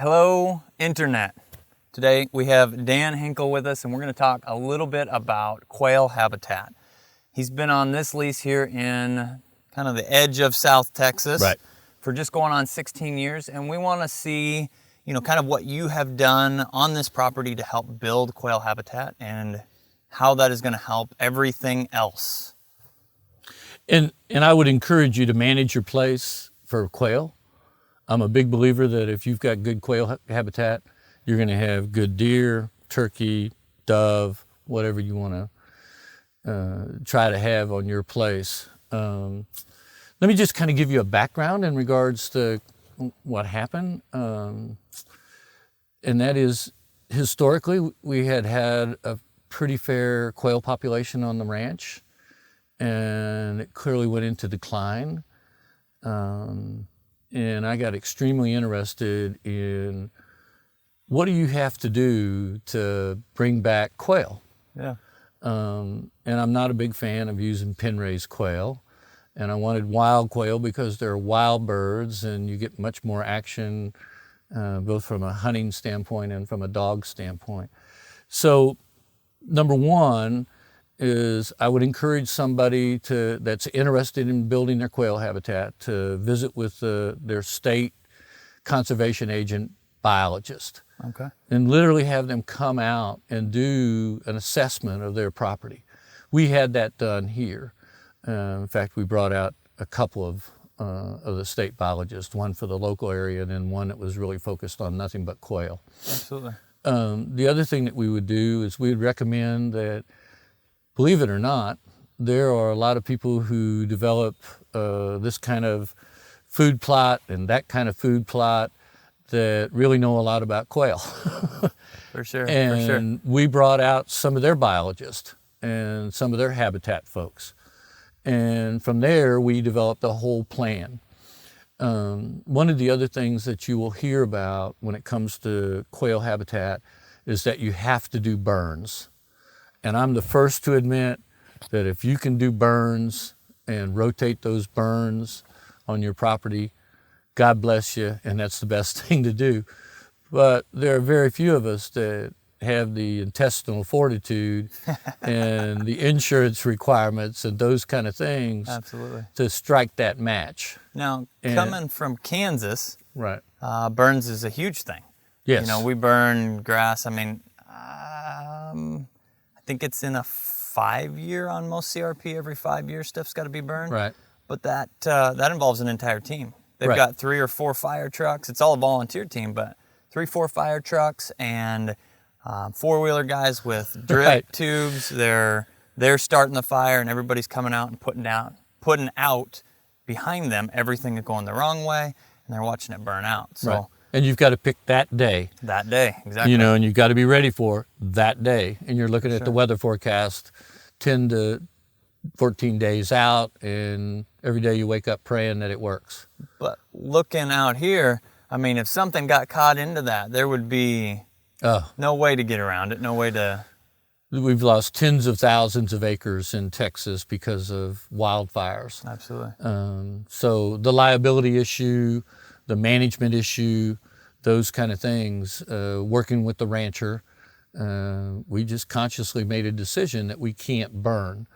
Hello, Internet. Today we have Dan Hinkle with us, and we're going to talk a little bit about quail habitat. He's been on this lease here in kind of the edge of South Texas for just going on 16 years, and we want to see, kind of what you have done on this property to help build quail habitat and how that is going to help everything else. And I would encourage you to manage your place for quail. I'm a big believer that if you've got good quail habitat, you're going to have good deer, turkey, dove, whatever you want to try to have on your place. Let me just kind of give you a background in regards to what happened. And that is, historically, we had a pretty fair quail population on the ranch, and it clearly went into decline. And I got extremely interested in what do you have to do to bring back quail? Yeah. And I'm not a big fan of using pen-raised quail. And I wanted wild quail because they're wild birds and you get much more action, both from a hunting standpoint and from a dog standpoint. So number one is I would encourage somebody that's interested in building their quail habitat to visit with their state conservation agent biologist. Okay. And literally have them come out and do an assessment of their property. We had that done here. In fact, we brought out a couple of the state biologists, one for the local area and then one that was really focused on nothing but quail. Absolutely. The other thing that we would do is we would recommend that, believe it or not, there are a lot of people who develop this kind of food plot and that kind of food plot that really know a lot about quail. For sure, and for sure. We brought out some of their biologists and some of their habitat folks. And from there, we developed a whole plan. One of the other things that you will hear about when it comes to quail habitat is that you have to do burns. And I'm the first to admit that if you can do burns and rotate those burns on your property, God bless you, and that's the best thing to do. But there are very few of us that have the intestinal fortitude and the insurance requirements and those kind of things. Absolutely. To strike that match. Now, coming from Kansas, right, burns is a huge thing. Yes. We burn grass. I mean, I think it's in a 5-year on most CRP. Every 5 years, stuff's got to be burned. Right. But that involves an entire team. They've got 3 or 4 fire trucks. It's all a volunteer team, but 3, 4 fire trucks and 4-wheeler guys with drip tubes. They're starting the fire, and everybody's coming out and putting out behind them everything that's going the wrong way, and they're watching it burn out. So. And you've got to pick that day. That day, exactly. And you've got to be ready for that day. And you're looking at the weather forecast 10 to 14 days out, and every day you wake up praying that it works. But looking out here, I mean, if something got caught into that, there would be no way to get around it, no way to... We've lost tens of thousands of acres in Texas because of wildfires. Absolutely. So the liability issue, the management issue, those kind of things, working with the rancher, we just consciously made a decision that we can't burn.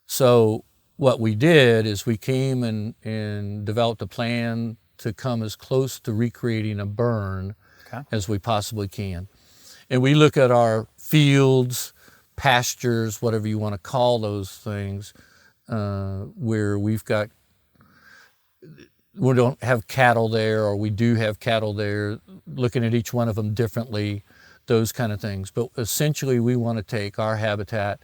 So what we did is we came and developed a plan to come as close to recreating a burn as we possibly can. And we look at our fields, pastures, whatever you want to call those things, where we don't have cattle there, or we do have cattle there, looking at each one of them differently, those kind of things. But essentially, we want to take our habitat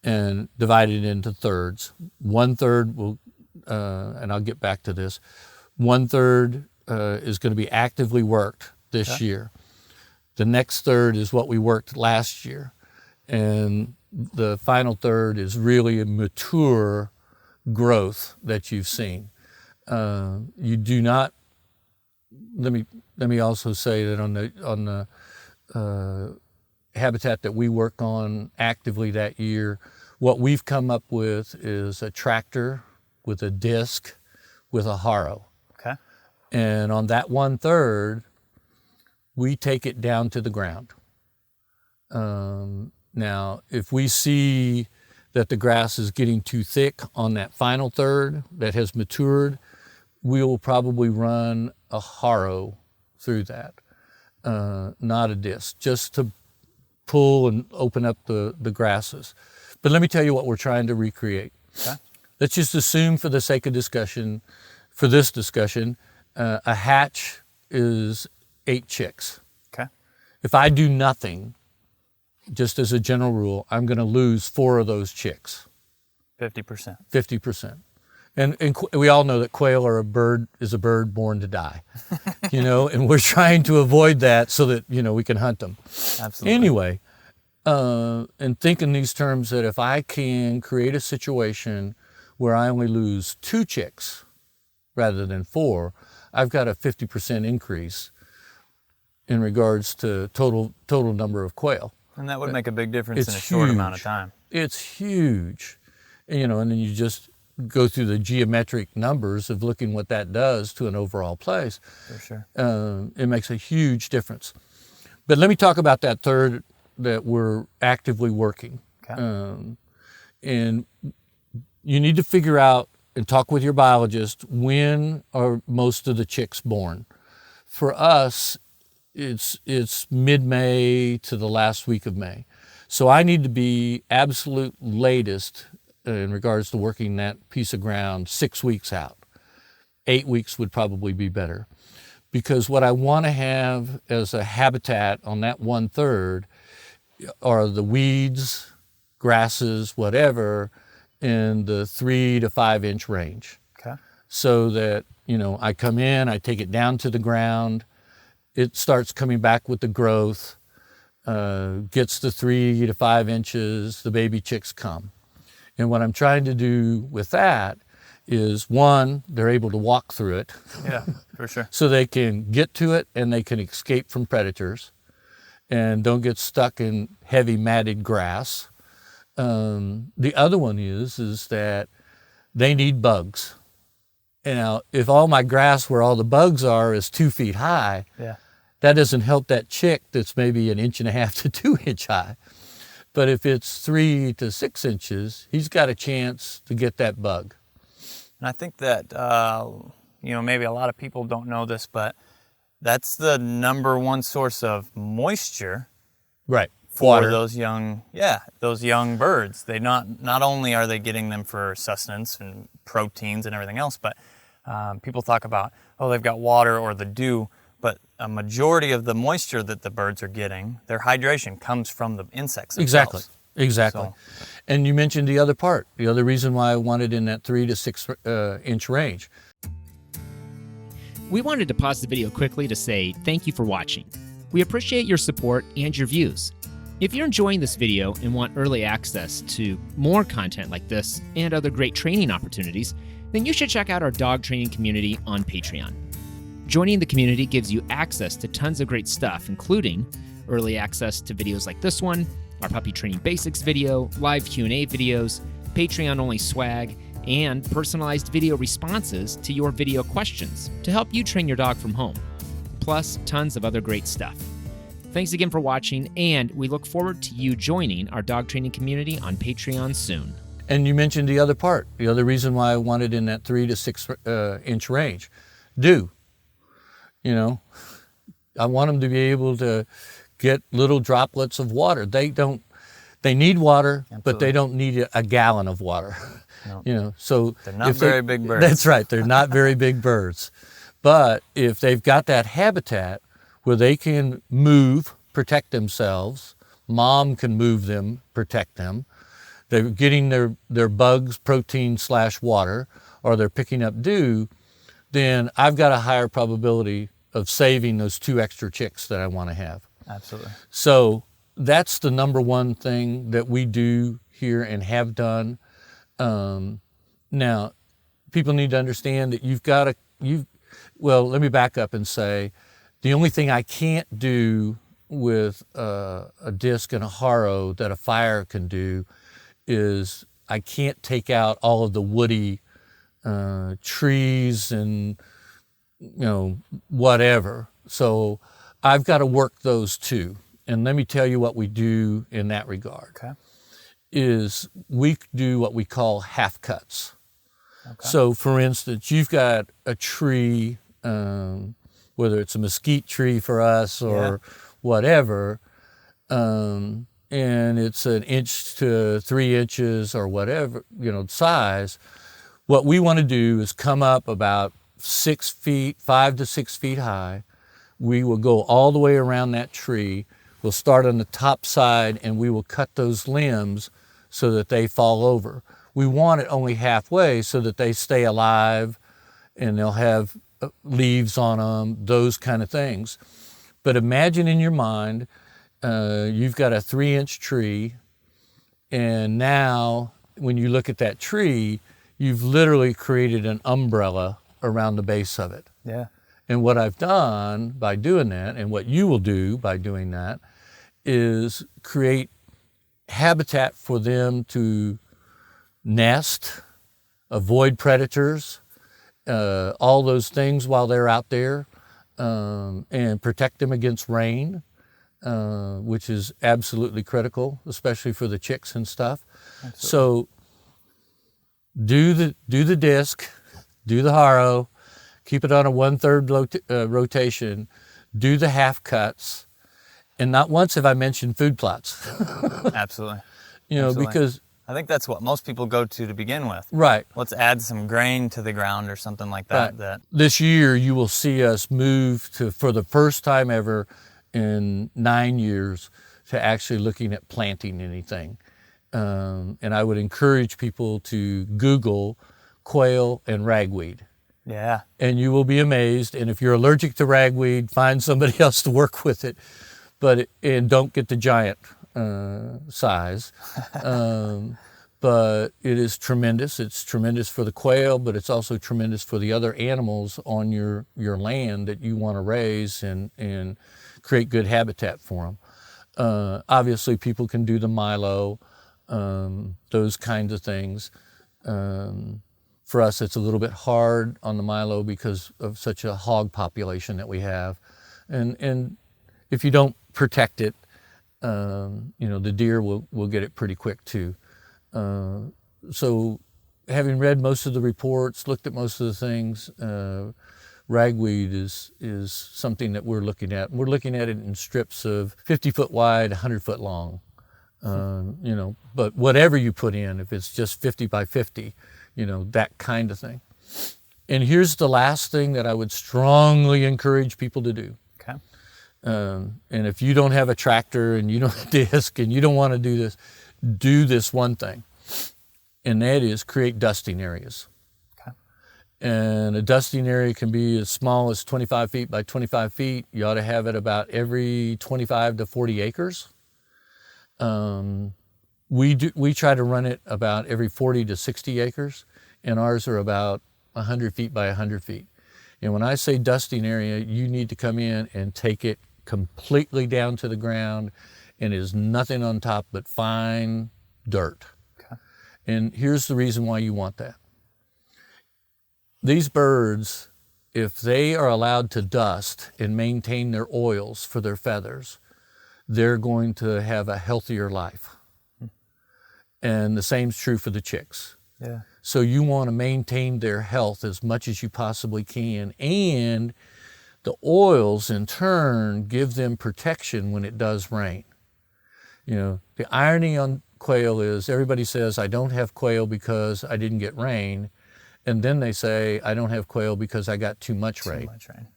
and divide it into thirds. 1/3 will, and I'll get back to this, 1/3 is going to be actively worked this year. The next third is what we worked last year. And the final third is really a mature growth that you've seen. You do not, let me also say that on the habitat that we work on actively that year, what we've come up with is a tractor with a disc with a harrow. Okay. And on that 1/3, we take it down to the ground. Now, if we see that the grass is getting too thick on that final third that has matured, we will probably run a harrow through that, not a disc, just to pull and open up the grasses. But let me tell you what we're trying to recreate. Okay. Let's just assume for the sake of discussion, for this discussion, a hatch is 8 chicks. Okay. If I do nothing, just as a general rule, I'm going to lose 4 of those chicks. 50%. 50%. And we all know that quail is a bird born to die, and we're trying to avoid that so that, we can hunt them. Absolutely. Anyway, and think in these terms that if I can create a situation where I only lose 2 chicks rather than 4, I've got a 50% increase in regards to total number of quail. And that would make a big difference in a short amount of time. It's huge. And then you just go through the geometric numbers of looking what that does to an overall place. For sure. It makes a huge difference. But let me talk about that third that we're actively working. Okay. And you need to figure out and talk with your biologist, when are most of the chicks born? For us, it's mid-May to the last week of May. So I need to be absolute latest in regards to working that piece of ground 6 weeks out. 8 weeks would probably be better. Because what I want to have as a habitat on that 1/3 are the weeds, grasses, whatever, in the 3 to 5 inch range. Okay. So that, I come in, I take it down to the ground, it starts coming back with the growth, gets to 3 to 5 inches, the baby chicks come. And what I'm trying to do with that is, one, they're able to walk through it. Yeah, for sure. So they can get to it and they can escape from predators and don't get stuck in heavy matted grass. The other one is that they need bugs. Now, if all my grass where all the bugs are is 2 feet high, yeah, that doesn't help that chick that's maybe 1.5 inches to 2 inch high. But if it's 3 to 6 inches, he's got a chance to get that bug. and I think that, maybe a lot of people don't know this, but that's the #1 source of moisture. Right. For Water. those young birds. They not only are they getting them for sustenance and proteins and everything else, but people talk about, they've got water or the dew, but a majority of the moisture that the birds are getting, their hydration comes from the insects themselves. Exactly. So, And you mentioned the other part, the other reason why I wanted in that 3 to 6 inch range. We wanted to pause the video quickly to say thank you for watching. We appreciate your support and your views. If you're enjoying this video and want early access to more content like this and other great training opportunities, then you should check out our dog training community on Patreon. Joining the community gives you access to tons of great stuff, including early access to videos like this one, our puppy training basics video, live Q&A videos, Patreon-only swag, and personalized video responses to your video questions to help you train your dog from home, plus tons of other great stuff. Thanks again for watching, and we look forward to you joining our dog training community on Patreon soon. And you mentioned the other part, the other reason why I wanted in that 3 to 6 inch range. Dew. I want them to be able to get little droplets of water. They need water, Absolutely. but they don't need a gallon of water. No. So They're not very big birds. That's right. They're not very big birds. But if they've got that habitat where they can move, protect themselves, mom can move them, protect them, they're getting their bugs, protein / water, or they're picking up dew, then I've got a higher probability of saving those 2 extra chicks that I want to have. Absolutely. So that's the #1 thing that we do here and have done. Now, people need to understand that let me back up and say, the only thing I can't do with a disc and a harrow that a fire can do is I can't take out all of the woody trees and whatever. So I've got to work those two. And let me tell you what we do in that regard. Okay. Is we do what we call half cuts. Okay. So for instance, you've got a tree, whether it's a mesquite tree for us or whatever, and it's 1 inch to 3 inches or whatever, size. What we want to do is come up about 6 feet, 5 to 6 feet high. We will go all the way around that tree. We'll start on the top side and we will cut those limbs so that they fall over. We want it only halfway so that they stay alive and they'll have leaves on them, those kind of things. But imagine in your mind, you've got a 3-inch tree, and now when you look at that tree, you've literally created an umbrella around the base of it. Yeah. And what I've done by doing that, and what you will do by doing that, is create habitat for them to nest, avoid predators, all those things while they're out there, and protect them against rain, which is absolutely critical, especially for the chicks and stuff. Absolutely. So do the disc, do the harrow, keep it on a 1/3 rotation, do the half cuts, and not once have I mentioned food plots. Absolutely. Absolutely. Because I think that's what most people go to begin with. Right. Let's add some grain to the ground or something like that. Right. This year you will see us move to, for the first time ever in 9 years, to actually looking at planting anything. And I would encourage people to Google quail and ragweed. Yeah. And you will be amazed. And if you're allergic to ragweed, find somebody else to work with it. And don't get the giant size. But it is tremendous. It's tremendous for the quail, but it's also tremendous for the other animals on your land that you want to raise and create good habitat for them. Obviously, people can do the milo, those kinds of things. For us, it's a little bit hard on the milo because of such a hog population that we have. And if you don't protect it, the deer will get it pretty quick too. So having read most of the reports, looked at most of the things, ragweed is something that we're looking at. We're looking at it in strips of 50 foot wide, 100 foot long. But whatever you put in, if it's just 50 by 50, that kind of thing. And here's the last thing that I would strongly encourage people to do. Okay. And if you don't have a tractor and you don't have a disc and you don't want to do this one thing, and that is create dusting areas. Okay. And a dusting area can be as small as 25 feet by 25 feet. You ought to have it about every 25 to 40 acres. We try to run it about every 40 to 60 acres, and ours are about 100 feet by 100 feet. And when I say dusting area, you need to come in and take it completely down to the ground, and there's nothing on top but fine dirt. Okay. And here's the reason why you want that. These birds, if they are allowed to dust and maintain their oils for their feathers, they're going to have a healthier life. And the same's true for the chicks. Yeah. So you want to maintain their health as much as you possibly can. And the oils, in turn, give them protection when it does rain. The irony on quail is everybody says, I don't have quail because I didn't get rain. And then they say, I don't have quail because I got too much rain. Too much rain.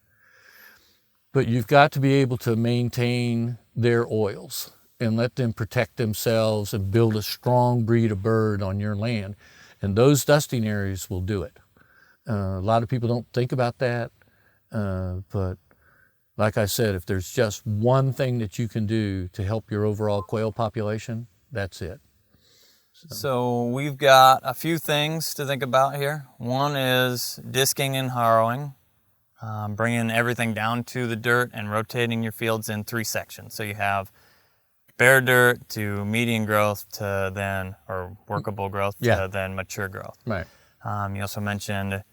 But you've got to be able to maintain their oils and let them protect themselves and build a strong breed of bird on your land. And those dusting areas will do it. A lot of people don't think about that, but like I said, if there's just one thing that you can do to help your overall quail population, that's it. So we've got a few things to think about here. One is disking and harrowing, bringing everything down to the dirt and rotating your fields in 3 sections. So you have bare dirt to medium growth to then, or workable growth to then mature growth. Right. You also mentioned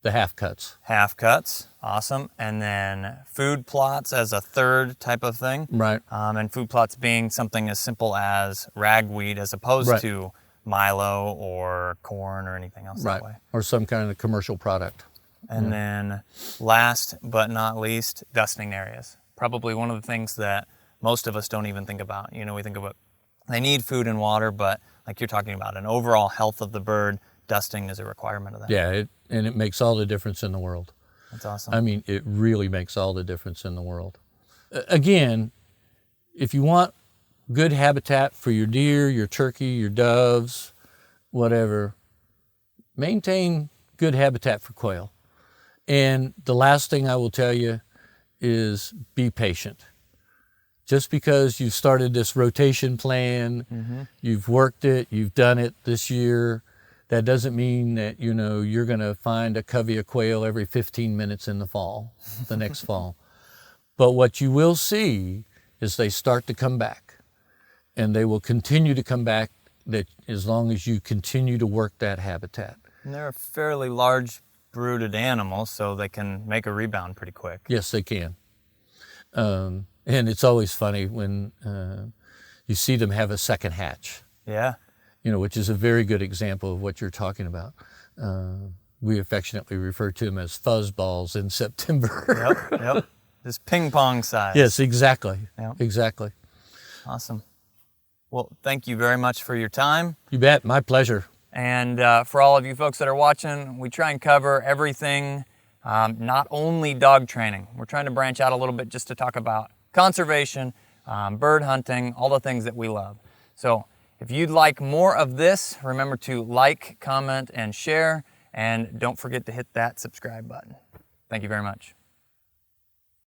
The half cuts. Half cuts, awesome. And then food plots as a third type of thing. Right. And food plots being something as simple as ragweed as opposed Right. to milo or corn or anything else Right. that way. Or some kind of commercial product. And then last but not least, dusting areas. Probably one of the things that most of us don't even think about. You know, we think about they need food and water, but like you're talking about, an overall health of the bird, dusting is a requirement of that. Yeah, and it makes all the difference in the world. That's awesome. I mean, it really makes all the difference in the world. Again, if you want good habitat for your deer, your turkey, your doves, whatever, maintain good habitat for quail. And the last thing I will tell you is be patient. Just because you've started this rotation plan, you've worked it, you've done it this year, that doesn't mean that, you know, you're going to find a covey of quail every 15 minutes in the fall, the next fall. But what you will see is they start to come back, and they will continue to come back that as long as you continue to work that habitat. And they're a fairly large brooded animal, so they can make a rebound pretty quick. Yes, they can. And it's always funny when you see them have a second hatch. Yeah. You know, which is a very good example of what you're talking about. We affectionately refer to them as fuzz balls in September. Yep. Just ping pong size. Yes, exactly. Yep. Exactly. Awesome. Well, thank you very much for your time. You bet. My pleasure. And for all of you folks that are watching, we try and cover everything, not only dog training. We're trying to branch out a little bit just to talk about conservation, bird hunting, all the things that we love. So if you'd like more of this, remember to like, comment, and share. And don't forget to hit that subscribe button. Thank you very much.